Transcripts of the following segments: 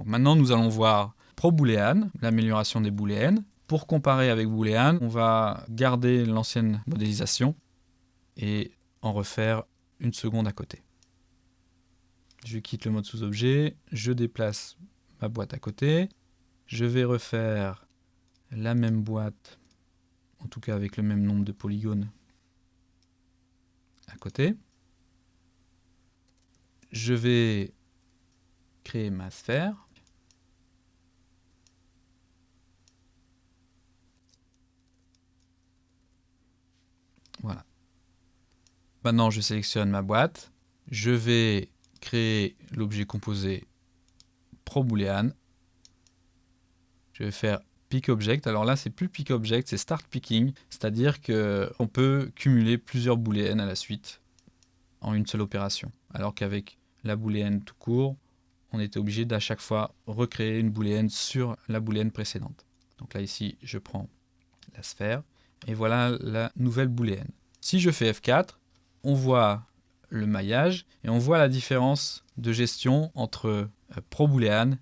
Donc maintenant, nous allons voir ProBoolean, l'amélioration des booléennes. Pour comparer avec Boolean, on va garder l'ancienne modélisation et en refaire une seconde à côté. Je quitte le mode sous-objet, je déplace ma boîte à côté. Je vais refaire la même boîte, en tout cas avec le même nombre de polygones à côté. Je vais créer ma sphère. Voilà. Maintenant, je sélectionne ma boîte. Je vais créer l'objet composé ProBoolean. Je vais faire pickObject. Alors là, c'est plus pickObject, c'est start picking, c'est-à-dire qu'on peut cumuler plusieurs booléennes à la suite en une seule opération. Alors qu'avec la booléenne tout court, on était obligé d'à chaque fois recréer une booléenne sur la booléenne précédente. Donc là, ici, je prends la sphère et voilà la nouvelle booléenne. Si je fais F4, on voit le maillage et on voit la différence de gestion entre ProBoolean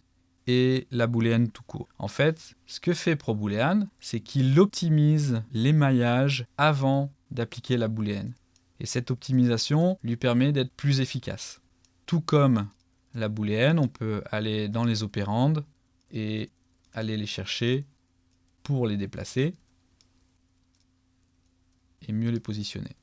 et la booléenne tout court. En fait, ce que fait ProBoolean, c'est qu'il optimise les maillages avant d'appliquer la booléenne. Et cette optimisation lui permet d'être plus efficace. Tout comme la booléenne, on peut aller dans les opérandes et aller les chercher pour les déplacer et mieux les positionner.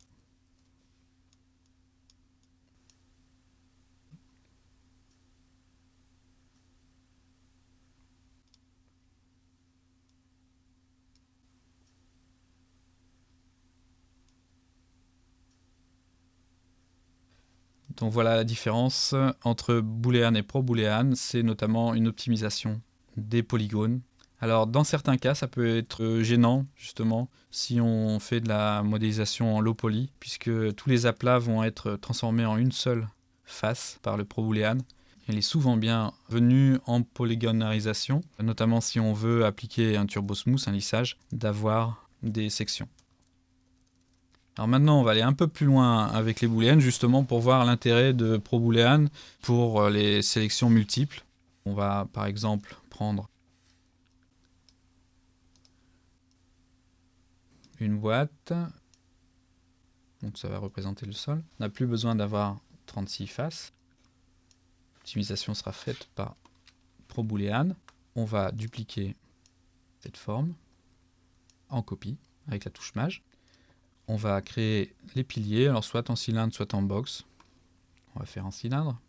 Donc voilà la différence entre Boolean et ProBoolean, c'est notamment une optimisation des polygones. Alors dans certains cas, ça peut être gênant justement si on fait de la modélisation en low poly, puisque tous les aplats vont être transformés en une seule face par le ProBoolean. Il est souvent bien venu en polygonarisation, notamment si on veut appliquer un turbo smooth, un lissage, d'avoir des sections. Alors maintenant, on va aller un peu plus loin avec les booléennes, justement pour voir l'intérêt de ProBoolean pour les sélections multiples. On va par exemple prendre une boîte, donc ça va représenter le sol. On n'a plus besoin d'avoir 36 faces. L'optimisation sera faite par ProBoolean. On va dupliquer cette forme en copie avec la touche Maj. On va créer les piliers, alors soit en cylindre, soit en box. On va faire un cylindre.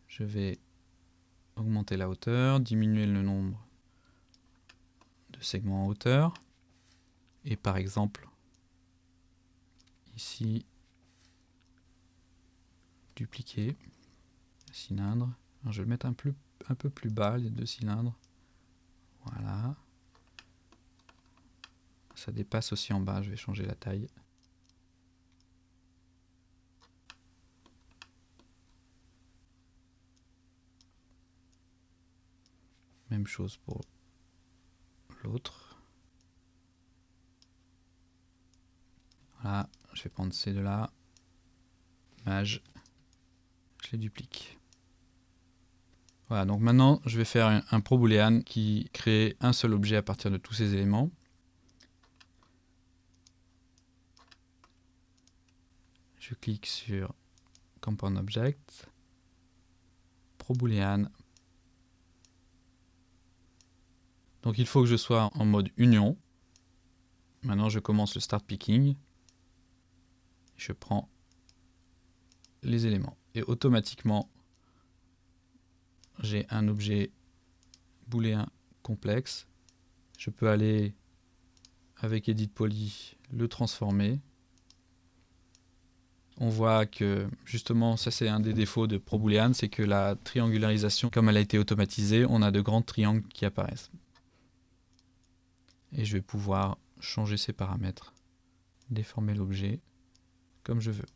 Je vais augmenter la hauteur, diminuer le nombre de segments en hauteur. Et par exemple, ici, dupliquer le cylindre. Alors, je vais le mettre un peu plus bas, les deux cylindres. Voilà. Ça dépasse aussi en bas, je vais changer la taille. Même chose pour l'autre. Voilà, je vais prendre ces deux-là. Maj, je les duplique. Voilà, donc maintenant je vais faire un ProBoolean qui crée un seul objet à partir de tous ces éléments. Je clique sur Compound Object, ProBoolean. Donc il faut que je sois en mode union. Maintenant je commence le start picking. Je prends les éléments et automatiquement j'ai un objet booléen complexe. Je peux aller avec Edit Poly le transformer. On voit que justement ça c'est un des défauts de ProBoolean, c'est que la triangularisation, comme elle a été automatisée, on a de grands triangles qui apparaissent. Et je vais pouvoir changer ces paramètres, déformer l'objet comme je veux.